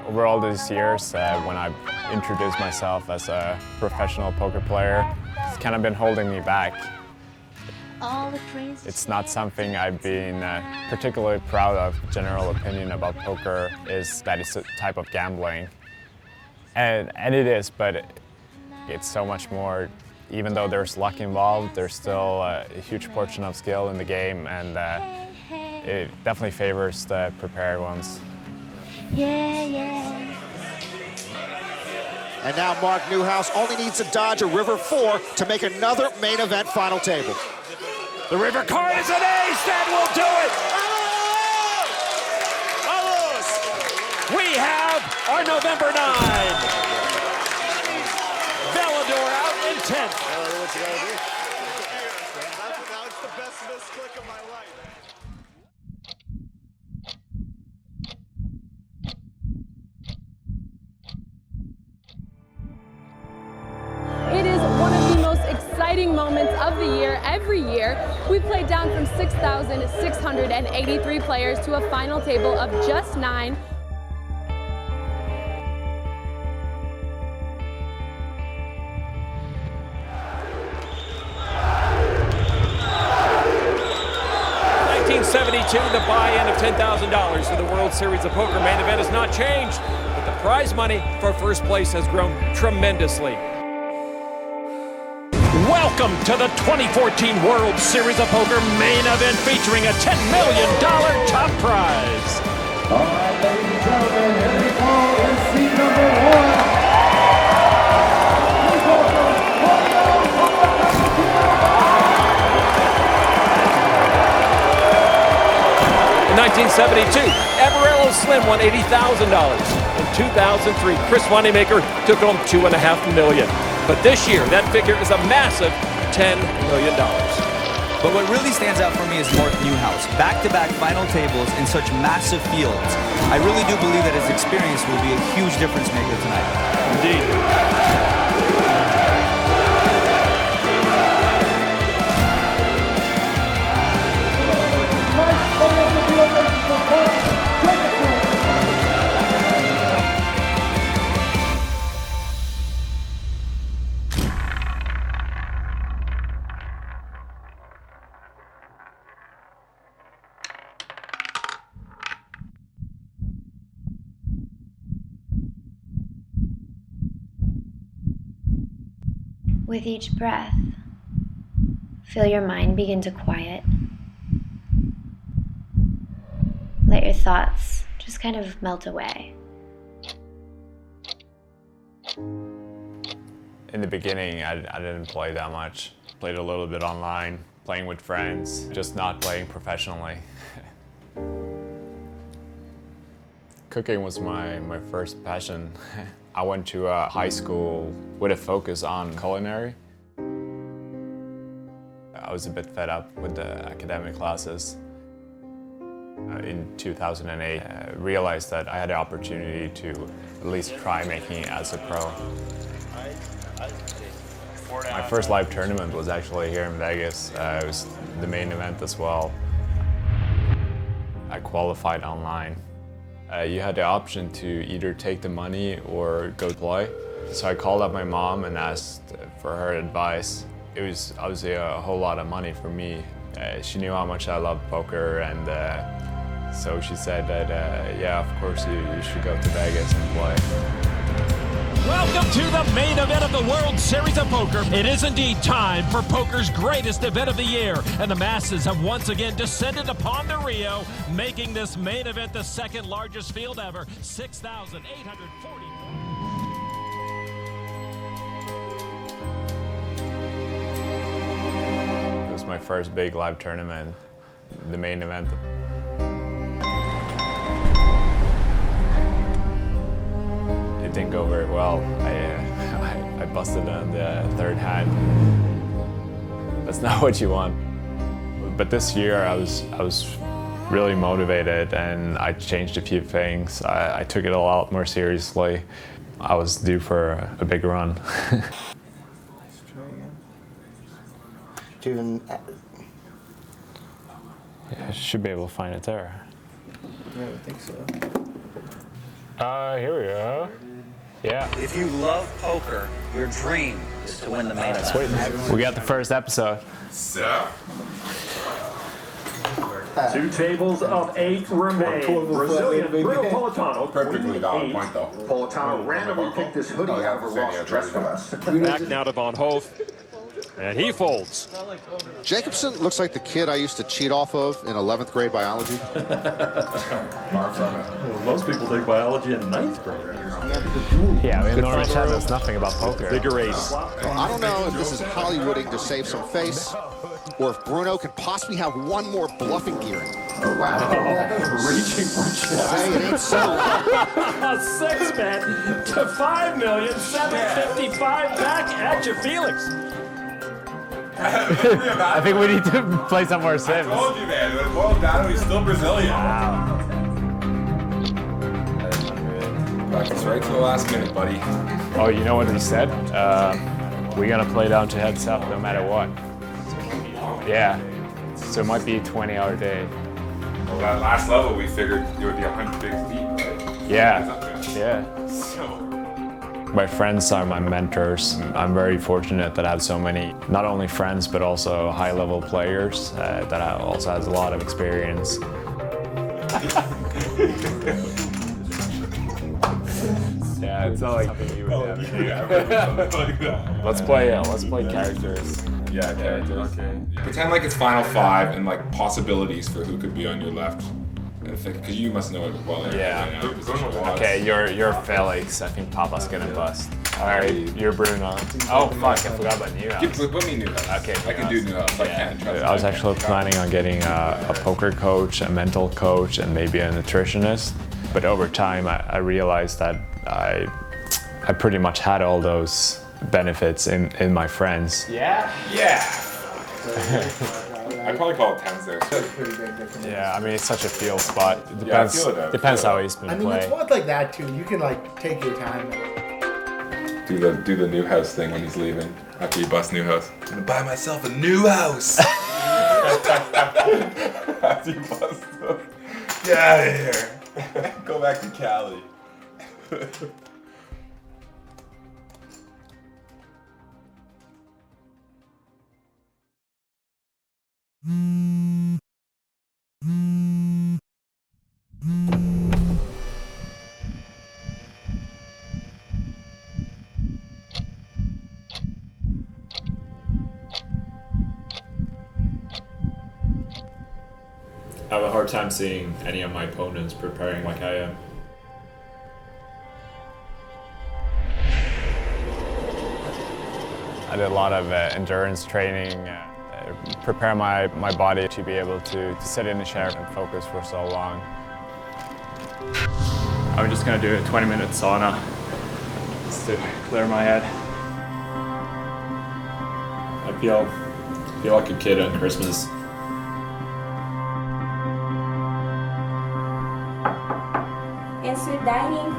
Over all these years, when I introduced myself as a professional poker player, it's kind of been holding me back. It's not something I've been particularly proud of. General opinion about poker is that it's a type of gambling. And it is, but it's so much more. Even though there's luck involved, there's still a huge portion of skill in the game, and it definitely favors the prepared ones. Yeah, yeah. And now Mark Newhouse only needs to dodge a river 4 to make another main event final table. The river card is an ace, that will do it! We have our November 9. Valador out in 10th. That's the best misclick of my life. It is one of the most exciting moments of the year. Every year, we play down from 6,683 players to a final table of just 9. $1972, the buy-in of $10,000 for the World Series of Poker main event has not changed, but the prize money for first place has grown tremendously. Welcome to the 2014 World Series of Poker main event featuring a $10 million top prize. All right, ladies and gentlemen, here we go in seat number 1. In 1972, Amarillo Slim won $80,000. In 2003, Chris Moneymaker took home $2.5 million. But this year, that figure is a massive $10 million. But what really stands out for me is Mark Newhouse. Back-to-back final tables in such massive fields. I really do believe that his experience will be a huge difference maker tonight. Indeed. With each breath, feel your mind begin to quiet. Let your thoughts just kind of melt away. In the beginning, I didn't play that much. Played a little bit online, playing with friends, just not playing professionally. Cooking was my first passion. I went to a high school with a focus on culinary. I was a bit fed up with the academic classes. In 2008, I realized that I had the opportunity to at least try making it as a pro. My first live tournament was actually here in Vegas. It was the main event as well. I qualified online. You had the option to either take the money or go play. So I called up my mom and asked for her advice. It was obviously a whole lot of money for me. She knew how much I loved poker, and so she said that, yeah, of course you should go to Vegas and play. Welcome to the main event of the World Series of Poker. It is indeed time for poker's greatest event of the year, and the masses have once again descended upon the Rio, making this main event the second largest field ever, 6,840. It was my first big live tournament, the main event. It didn't go very well. I busted on the third hand. That's not what you want. But this year I was really motivated, and I changed a few things. I took it a lot more seriously. I was due for a big run. I should be able to find it there. Yeah, I think so. Here we go. Yeah. If you love poker, your dream is to win the main event. Sweet. We got the first episode. So. 2 tables of 8 remain. Brazilian Bruno Politano. Perfectly on point, though. Politano randomly picked this hoodie out of a Ross dress for us. Back now to Von Hof. And he folds. Jacobson looks like the kid I used to cheat off of in 11th grade biology. Most people take biology in 9th grade. Yeah, I mean, Norman Chan knows nothing about poker. Bigger ace. Well, I don't know if this is Hollywooding to save some face, or if Bruno can possibly have one more bluffing gear. Oh, wow. Reaching for chips. Hey, it ain't so. A 6-bet to $5,755 back at you, Felix. I think we need to play some more Sims. I told you, man. When it boils down, he's still Brazilian. Wow. Practice right to the last minute, buddy. Oh, you know what we said? We're gonna play down to heads up no matter what. Yeah. So it might be a 20-hour day. Well, that last level, we figured it would be 100 big feet, right? Yeah. Yeah. So. My friends are my mentors. I'm very fortunate that I have so many, not only friends, but also high-level players that also has a lot of experience. Yeah, it's not like something you would have. Let's play characters. Yeah, characters. Okay. Pretend like it's Final 5 and like possibilities for who could be on your left. Because you must know it well. Yeah. Okay, you're Felix. I think Papa's gonna bust. All right, you're Bruno. Oh fuck, I forgot about Newhouse. Put me Newhouse. Okay, I can do Newhouse. I can. I was actually planning on getting a poker coach, a mental coach, and maybe a nutritionist. But over time, I realized that I pretty much had all those benefits in my friends. Yeah. I'd probably call it tens there. Yeah, I mean it's such a feel spot. It depends. I feel it, Depends how he's been I mean, playing. it's not like that too. You can like take your time. Do the new house thing when he's leaving after you bust new house. I'm gonna buy myself a new house. After you bust them. Get out of here. Go back to Cali. I have a hard time seeing any of my opponents preparing like I am. I did a lot of endurance training, prepare my body to be able to sit in the chair and focus for so long. I'm just gonna do a 20-minute sauna just to clear my head. I feel like a kid on Christmas. Sweet Dining.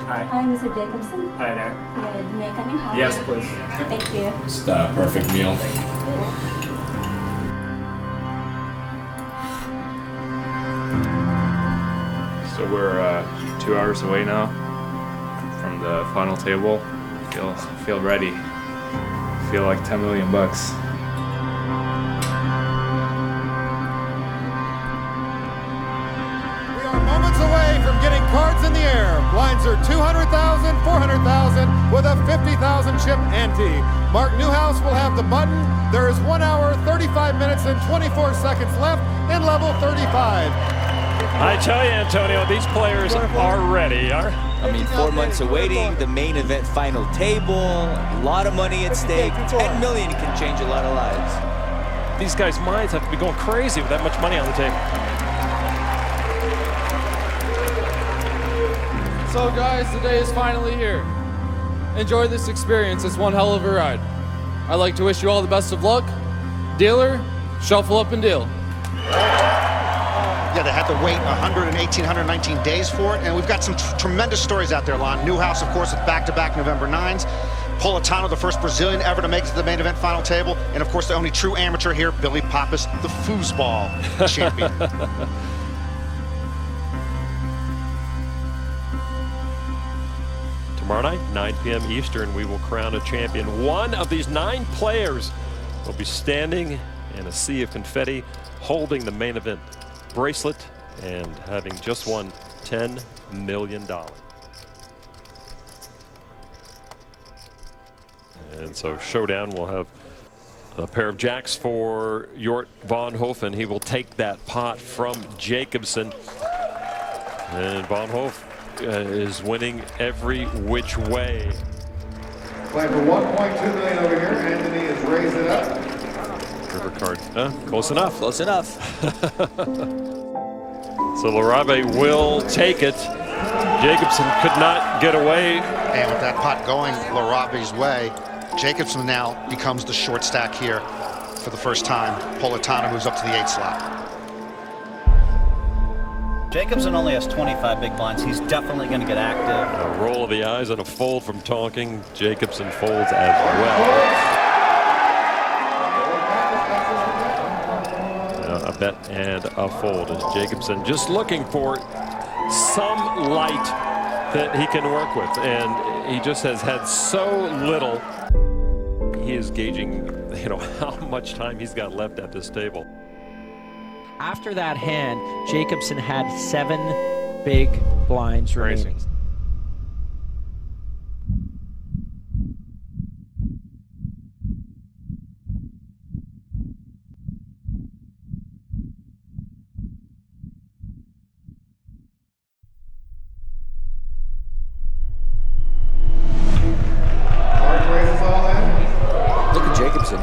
Hi. Hi, Mr. Jacobson. Hi there. Good. May I come in? How Yes, are you? please. Thank you. Just a perfect meal. So we're 2 hours away now from the final table. Feel ready. Feel like $10 million. Away from getting cards in the air. Blinds are 200,000, 400,000 with a 50,000 chip ante. Mark Newhouse will have the button. There is 1 hour, 35 minutes, and 24 seconds left in level 35. I tell you, Antonio, these players are ready. I mean, 4 months awaiting, the main event final table, a lot of money at stake. 10 million can change a lot of lives. These guys' minds have to be going crazy with that much money on the table. So guys, the day is finally here. Enjoy this experience, it's one hell of a ride. I'd like to wish you all the best of luck. Dealer, shuffle up and deal. Yeah, they had to wait 118, 119 days for it, and we've got some tremendous stories out there, Lon. Newhouse, of course, with back-to-back November 9s. Politano, the first Brazilian ever to make it to the main event final table. And of course, the only true amateur here, Billy Pappas, the foosball champion. Tomorrow night, 9 p.m. Eastern, we will crown a champion. One of these 9 players will be standing in a sea of confetti, holding the main event bracelet and having just won $10 million. And so Showdown will have a pair of jacks for Jort Von Hofen. He will take that pot from Jacobson. And Von Hof is winning every which way. Playing for $1.2 million over here. Anthony has raised it up. River card. Close enough. Close enough. So Larabe will take it. Jacobson could not get away. And with that pot going Larabe's way, Jacobson now becomes the short stack here for the first time. Politano moves up to the 8 slot. Jacobson only has 25 big blinds. He's definitely going to get active. A roll of the eyes and a fold from Tonking. Jacobson folds as well. A bet and a fold as Jacobson just looking for some light that he can work with, and he just has had so little. He is gauging, how much time he's got left at this table. After that hand, Jacobson had 7 big blinds remaining.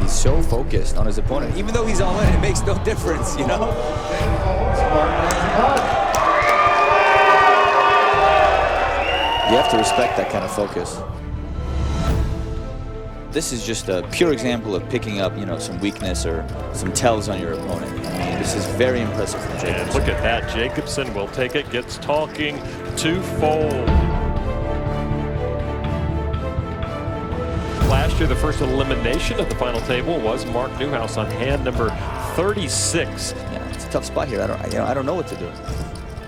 He's so focused on his opponent. Even though he's all in, it makes no difference, You have to respect that kind of focus. This is just a pure example of picking up, some weakness or some tells on your opponent. I mean, this is very impressive from Jacobson. And look at that. Jacobson will take it, gets Tonking to fold. Last year, the first elimination of the final table was Mark Newhouse on hand number 36. Yeah, it's a tough spot here. I don't know what to do.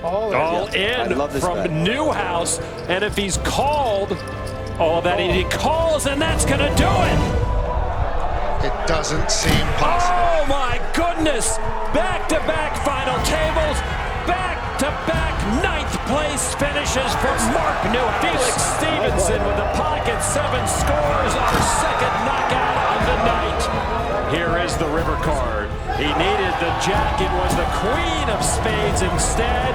All in from Newhouse, and if he's called, he calls, and that's going to do it. It doesn't seem possible. Oh my goodness! Back-to-back final tables, back-to-back 9th place finishes for Mark Newhouse. Felix Stevenson with a pocket 7 scores, our second knockout of the night. Here is the river card. He needed the jack. It was the queen of spades instead.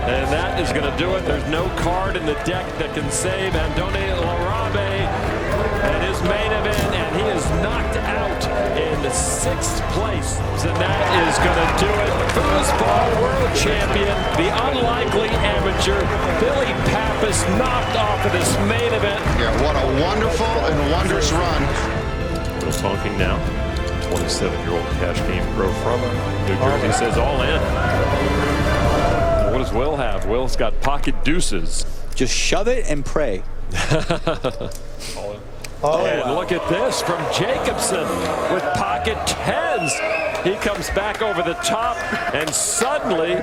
And that is going to do it. There's no card in the deck that can save Andone Larabe and his main event, and he is knocked out in 6th place. And that is going to do it. Foosball world champion, the unlikely amateur, Billy Pappas, knocked off of this main event. Yeah, what a wonderful and wondrous run. Will Tonking now. 27-year-old cash game pro from New Jersey says all in. What does Will have? Will's got pocket deuces. Just shove it and pray. And look at this from Jacobson with pocket 10s. He comes back over the top, and suddenly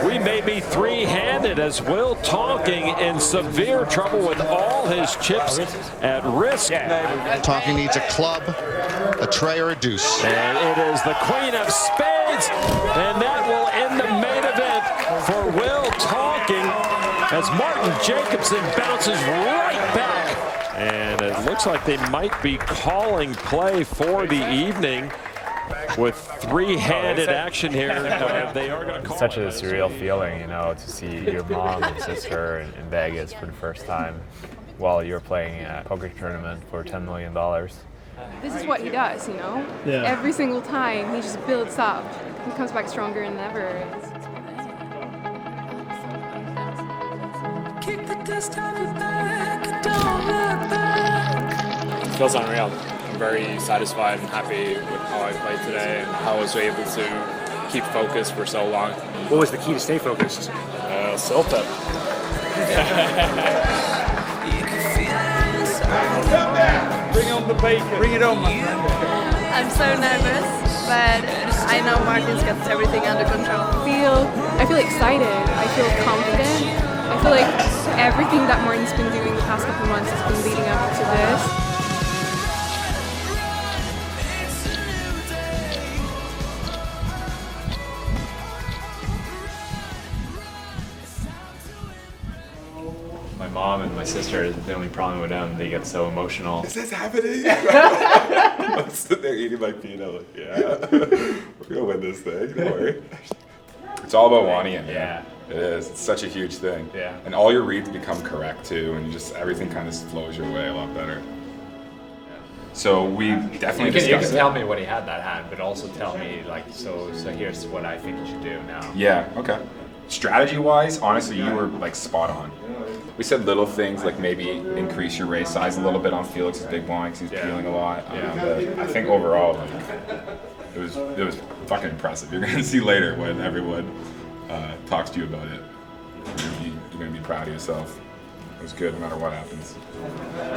we may be 3-handed as Will Tonking in severe trouble with all his chips at risk. Tonking needs a club, a tray, or a deuce. And it is the queen of spades, and that will end the main event for Will Tonking as Martin Jacobson bounces right back. And it looks like they might be calling play for the evening with 3-handed action here. They are going to call Such a surreal feeling, to see your mom and sister in Vegas for the first time while you're playing a poker tournament for $10 million. This is what he does, Yeah. Every single time he just builds up. He comes back stronger than ever. Keep the dust on your back, don't look back. It feels unreal. I'm very satisfied and happy with how I played today and how I was able to keep focused for so long. What was the key to stay focused? Silpip. Bring on the bacon. Bring it on, my friend. I'm so nervous, but I know Martin's got everything under control. I feel excited. I feel confident. I feel like everything that Martin's been doing the past couple months has been leading up to this. My mom and my sister, the only problem with them, they get so emotional. Is this happening? I'm sitting there eating my peanut. Like, yeah, we're gonna win this thing. Don't worry. It's all about wanting it, man. Yeah. It is. It's such a huge thing. Yeah. And all your reads become correct too, and you just everything kind of flows your way a lot better. So we definitely you discussed can it. tell me when he had that hand, but also tell me like, so here's what I think you should do now. Yeah, okay. Strategy-wise, honestly, you were like spot on. We said little things like maybe increase your raise size a little bit on Felix's big blind because he's peeling a lot. But I think overall, like, it was fucking impressive. You're gonna see later when everyone talks to you about it. You're gonna be proud of yourself. It was good no matter what happens.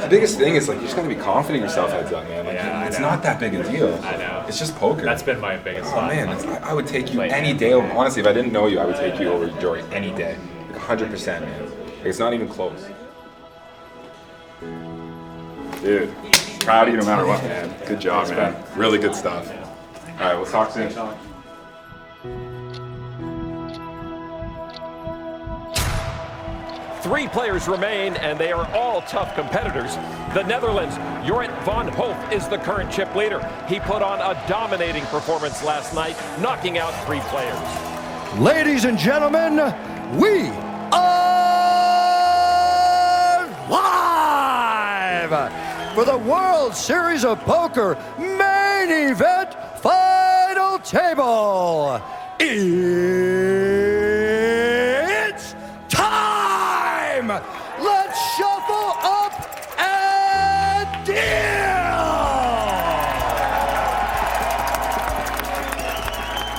The biggest thing is like you just gotta be confident in yourself, heads up, man. Like it's not that big a deal. I know. It's just poker. That's been my biggest Oh man, I would take you any day. Honestly, if I didn't know you, I would take you over Jory any day. Like 100%, man. Like, it's not even close. Dude, proud of you no matter what, man. Good job, man. Really good stuff. All right, we'll talk soon. Three players remain, and they are all tough competitors. The Netherlands, Jorrit van Hoof, is the current chip leader. He put on a dominating performance last night, knocking out 3 players. Ladies and gentlemen, we are live for the World Series of Poker main event final table. It's time! Let's shuffle up and deal!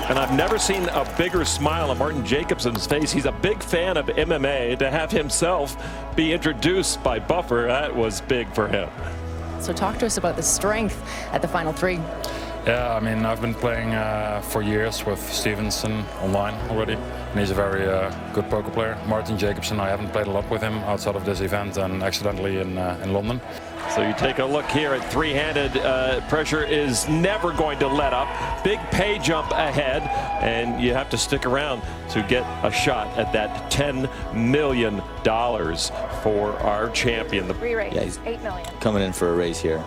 And I've never seen a bigger smile on Martin Jacobson's face. He's a big fan of MMA. To have himself be introduced by Buffer, that was big for him. So talk to us about the strength at the final 3. Yeah, I mean, I've been playing for years with Stevenson online already, and he's a very good poker player. Martin Jacobson, I haven't played a lot with him outside of this event and accidentally in London. So you take a look here at three-handed. Pressure is never going to let up. Big pay jump ahead, and you have to stick around to get a shot at that $10 million for our champion. Re-raise, Yeah, he's $8 million. coming in for a raise here.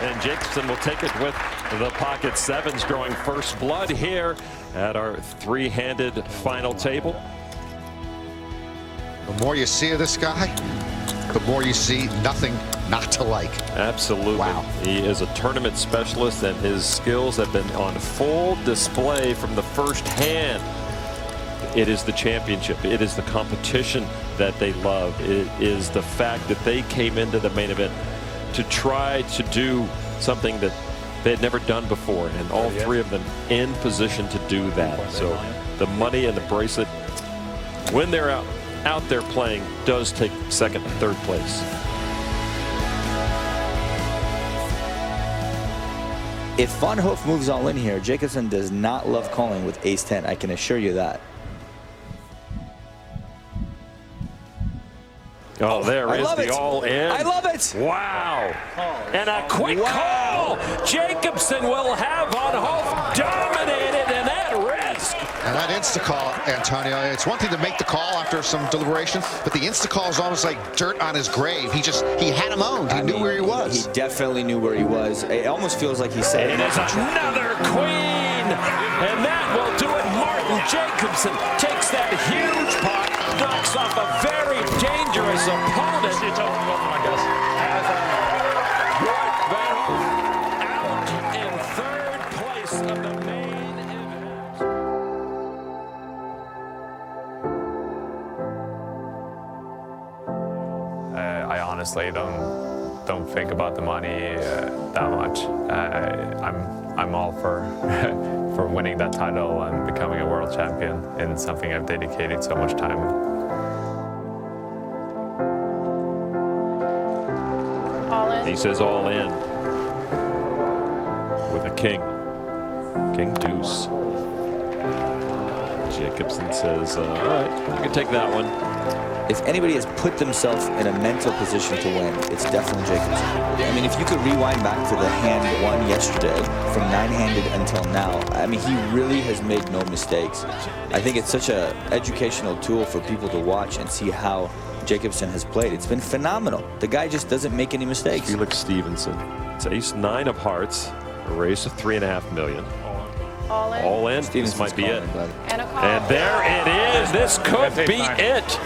And Jacobson will take it with the pocket sevens, drawing first blood here at our three-handed final table. The more you see of this guy, the more you see nothing not to like. Absolutely. Wow. He is a tournament specialist, and his skills have been on full display from the first hand. It is the championship. It is the competition that they love. It is the fact that they came into the main event to try to do something that they had never done before, and all 3 of them in position to do that. So the money and the bracelet, when they're out there playing, does take second and third place. If Van Hoof moves all in here, Jacobson does not love calling with ace-10. I can assure you that. Oh, there I is love the it. all-in. I love it. Wow. And a quick call. Jacobson will have Van Hoof dominated and at risk. And that insta-call, Antonio, it's one thing to make the call after some deliberation, but the insta-call is almost like dirt on his grave. He had him owned. He knew where he was. He definitely knew where he was. It almost feels like he said It is another queen. And that will do it. Martin Jacobson takes that huge pot, knocks off a very dangerous opponent. Out in third place of the main event. I honestly don't think about the money that much. I'm all for for winning that title and becoming a world champion in something I've dedicated so much time. All in. He says all in with a king. King deuce. Jacobsen says, all right, you can take that one. If anybody has put themselves in a mental position to win, it's definitely Jacobsen. I mean, if you could rewind back to the hand won yesterday, from 9-handed until now, I mean, he really has made no mistakes. I think it's such an educational tool for people to watch and see how Jacobsen has played. It's been phenomenal. The guy just doesn't make any mistakes. Felix Stevenson. It's ace-9 of hearts, a raise of $3.5 million. All in. All in. This might be it. And a call. And there it is. This could be it.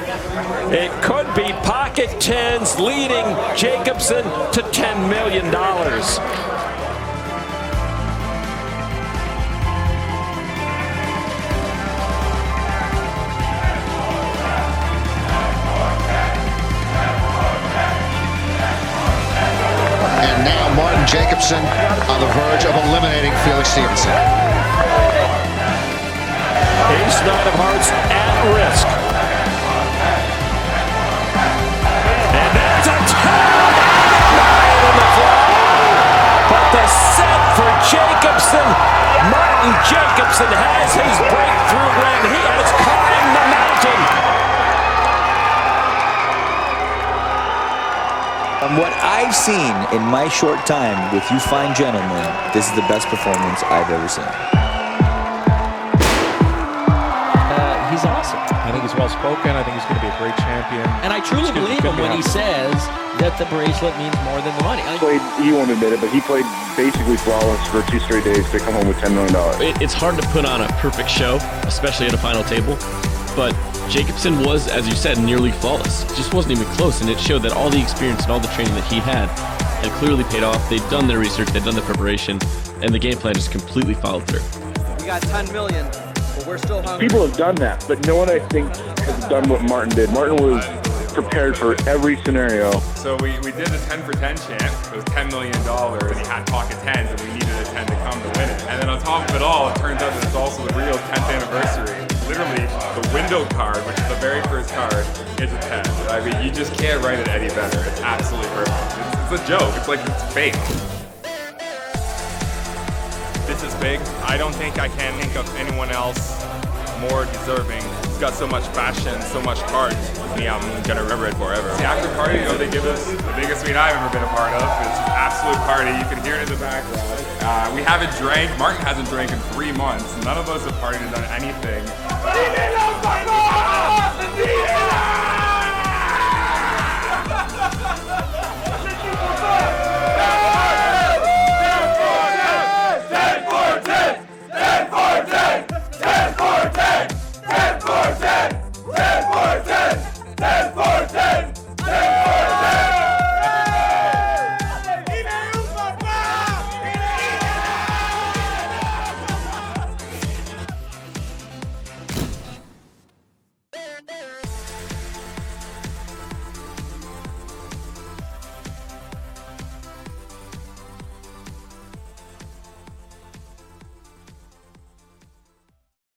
It could be pocket tens leading Jacobsen to $10 million. And now Martin Jacobsen on the verge of eliminating Felix Stevenson. Ace-9 of hearts at risk. And there's a 10 in the fly. But the set for Jacobsen. Martin Jacobsen has his breakthrough win. He has climbed the mountain. From what I've seen in my short time with you fine gentlemen, this is the best performance I've ever seen. He's awesome. I think he's well-spoken. I think he's going to be a great champion. And I truly believe him when he says that the bracelet means more than the money. He won't admit it, but he played basically flawless for 2 straight days to come home with $10 million. It's hard to put on a perfect show, especially at a final table. But Jacobsen was, as you said, nearly flawless. Just wasn't even close, and it showed that all the experience and all the training that he had clearly paid off. They'd done their research, they'd done the preparation, and the game plan just completely followed through. We got $10 million. But we're still hungry. People have done that, but no one, I think, has done what Martin did. Martin was prepared for every scenario. So we did the 10 for 10 chant. It was $10 million. He had pocket tens, and we needed a 10 to come to win it. And then on top of it all, it turns out that it's also the Rio 10th anniversary. Literally, the window card, which is the very first card, is a 10. I mean, you just can't write it any better. It's absolutely perfect. It's a joke. It's like it's fake. This is big. I don't think I can think of anyone else more deserving. He's got so much passion, so much heart. Me, I'm gonna remember it forever. The after party, they give us the biggest meet I've ever been a part of. It's an absolute party. You can hear it in the background. We haven't drank. Martin hasn't drank in 3 months. None of us have partied or done anything.